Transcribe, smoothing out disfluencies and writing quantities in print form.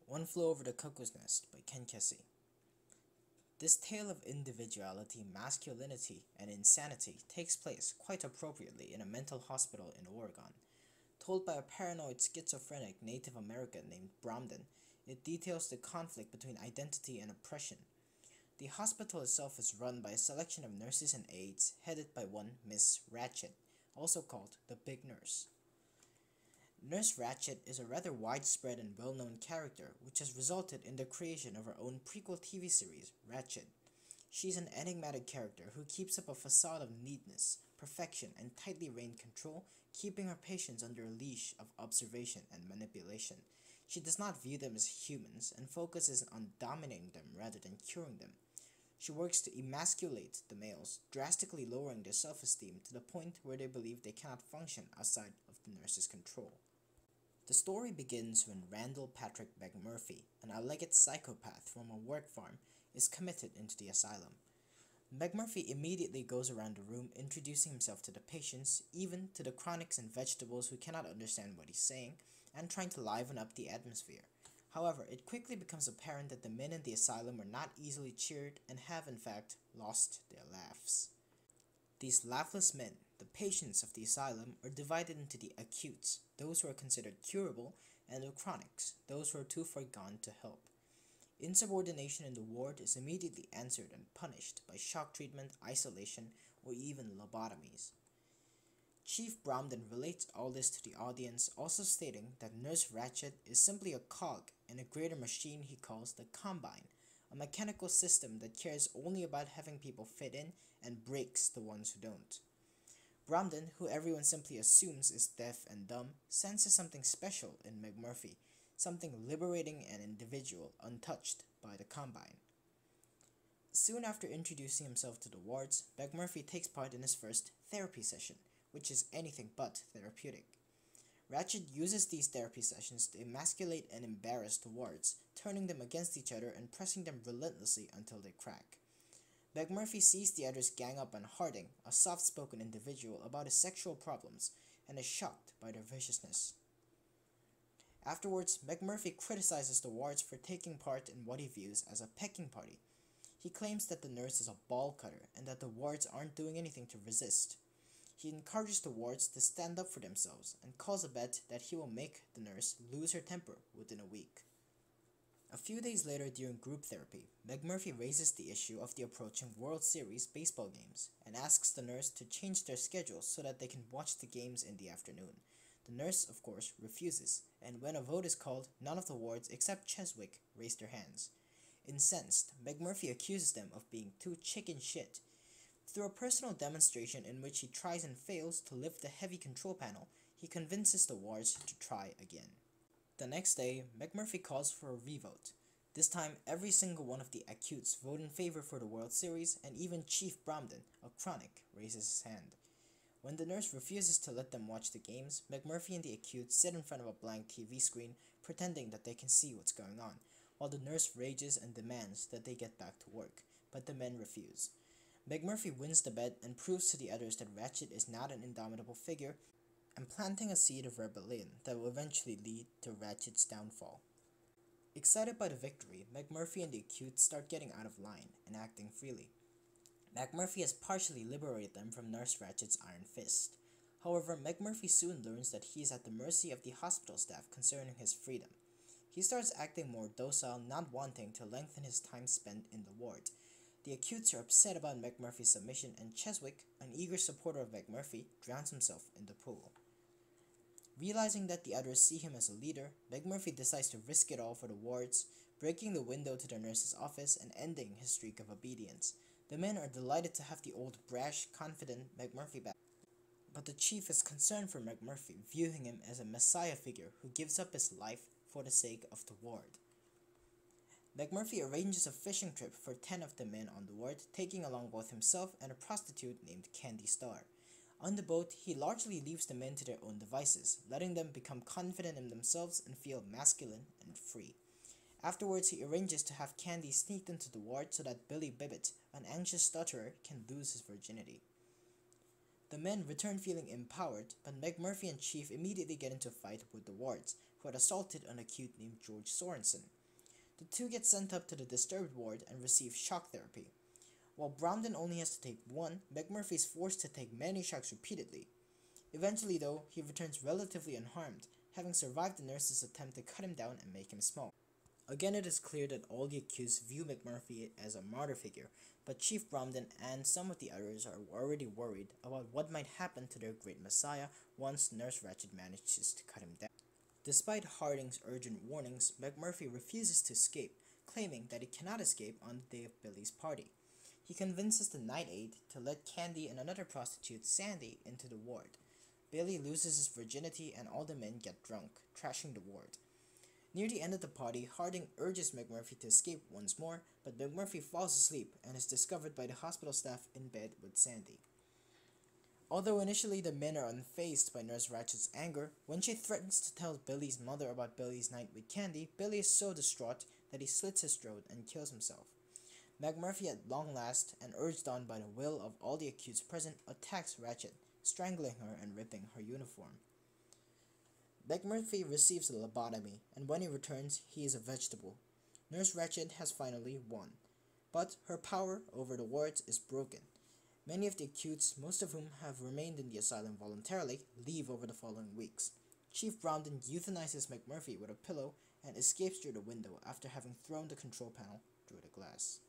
One Flew Over the Cuckoo's Nest by Kesey. This tale of individuality, masculinity, and insanity takes place, quite appropriately, in a mental hospital in Oregon. Told by a paranoid schizophrenic Native American named Bromden, it details the conflict between identity and oppression. The hospital itself is run by a selection of nurses and aides, headed by one Miss Ratchet, also called the Big Nurse. Nurse Ratchet is a rather widespread and well-known character, which has resulted in the creation of her own prequel TV series, Ratchet. She's an enigmatic character who keeps up a facade of neatness, perfection, and tightly reined control, keeping her patients under a leash of observation and manipulation. She does not view them as humans and focuses on dominating them rather than curing them. She works to emasculate the males, drastically lowering their self-esteem to the point where they believe they cannot function outside of the nurse's control. The story begins when Randall Patrick McMurphy, an alleged psychopath from a work farm, is committed into the asylum. McMurphy immediately goes around the room introducing himself to the patients, even to the chronics and vegetables who cannot understand what he's saying, and trying to liven up the atmosphere. However, it quickly becomes apparent that the men in the asylum are not easily cheered and have in fact lost their laughs. These laughless men, the patients of the asylum, are divided into the acutes, those who are considered curable, and the chronics, those who are too far gone to help. Insubordination in the ward is immediately answered and punished by shock treatment, isolation, or even lobotomies. Chief Bromden relates all this to the audience, also stating that Nurse Ratchet is simply a cog in a greater machine he calls the Combine, a mechanical system that cares only about having people fit in and breaks the ones who don't. Bromden, who everyone simply assumes is deaf and dumb, senses something special in McMurphy, something liberating and individual, untouched by the Combine. Soon after introducing himself to the wards, McMurphy takes part in his first therapy session, which is anything but therapeutic. Ratchet uses these therapy sessions to emasculate and embarrass the wards, turning them against each other and pressing them relentlessly until they crack. McMurphy sees the others gang up on Harding, a soft-spoken individual, about his sexual problems, and is shocked by their viciousness. Afterwards, McMurphy criticizes the wards for taking part in what he views as a pecking party. He claims that the nurse is a ball cutter and that the wards aren't doing anything to resist. He encourages the wards to stand up for themselves and calls a bet that he will make the nurse lose her temper within a week. A few days later during group therapy, McMurphy raises the issue of the approaching World Series baseball games and asks the nurse to change their schedules so that they can watch the games in the afternoon. The nurse, of course, refuses, and when a vote is called, none of the wards except Cheswick raise their hands. Incensed, McMurphy accuses them of being too chicken shit. Through a personal demonstration in which he tries and fails to lift the heavy control panel, he convinces the wards to try again. The next day, McMurphy calls for a revote. This time, every single one of the acutes vote in favor for the World Series, and even Chief Bromden, a chronic, raises his hand. When the nurse refuses to let them watch the games, McMurphy and the acutes sit in front of a blank TV screen, pretending that they can see what's going on, while the nurse rages and demands that they get back to work, but the men refuse. McMurphy wins the bet and proves to the others that Ratchet is not an indomitable figure, and planting a seed of rebellion that will eventually lead to Ratchet's downfall. Excited by the victory, McMurphy and the acutes start getting out of line and acting freely. McMurphy has partially liberated them from Nurse Ratchet's iron fist. However, McMurphy soon learns that he is at the mercy of the hospital staff concerning his freedom. He starts acting more docile, not wanting to lengthen his time spent in the ward. The acutes are upset about McMurphy's submission, and Cheswick, an eager supporter of McMurphy, drowns himself in the pool. Realizing that the others see him as a leader, McMurphy decides to risk it all for the wards, breaking the window to the nurse's office and ending his streak of obedience. The men are delighted to have the old brash, confident McMurphy back, but the chief is concerned for McMurphy, viewing him as a messiah figure who gives up his life for the sake of the ward. McMurphy arranges a fishing trip for 10 of the men on the ward, taking along both himself and a prostitute named Candy Star. On the boat, he largely leaves the men to their own devices, letting them become confident in themselves and feel masculine and free. Afterwards, he arranges to have Candy sneaked into the ward so that Billy Bibbit, an anxious stutterer, can lose his virginity. The men return feeling empowered, but McMurphy and Chief immediately get into a fight with the wards, who had assaulted an acute named George Sorensen. The two get sent up to the disturbed ward and receive shock therapy. While Bromden only has to take one, McMurphy is forced to take many shocks repeatedly. Eventually, though, he returns relatively unharmed, having survived the nurse's attempt to cut him down and make him smoke. Again, it is clear that all the accused view McMurphy as a martyr figure, but Chief Bromden and some of the others are already worried about what might happen to their great messiah once Nurse Ratched manages to cut him down. Despite Harding's urgent warnings, McMurphy refuses to escape, claiming that he cannot escape on the day of Billy's party. He convinces the night aide to let Candy and another prostitute, Sandy, into the ward. Billy loses his virginity and all the men get drunk, trashing the ward. Near the end of the party, Harding urges McMurphy to escape once more, but McMurphy falls asleep and is discovered by the hospital staff in bed with Sandy. Although initially the men are unfazed by Nurse Ratchet's anger, when she threatens to tell Billy's mother about Billy's night with Candy, Billy is so distraught that he slits his throat and kills himself. McMurphy, at long last, and urged on by the will of all the accused present, attacks Ratchet, strangling her and ripping her uniform. McMurphy receives a lobotomy, and when he returns, he is a vegetable. Nurse Ratched has finally won, but her power over the wards is broken. Many of the accused, most of whom have remained in the asylum voluntarily, leave over the following weeks. Chief Bromden euthanizes McMurphy with a pillow and escapes through the window after having thrown the control panel through the glass.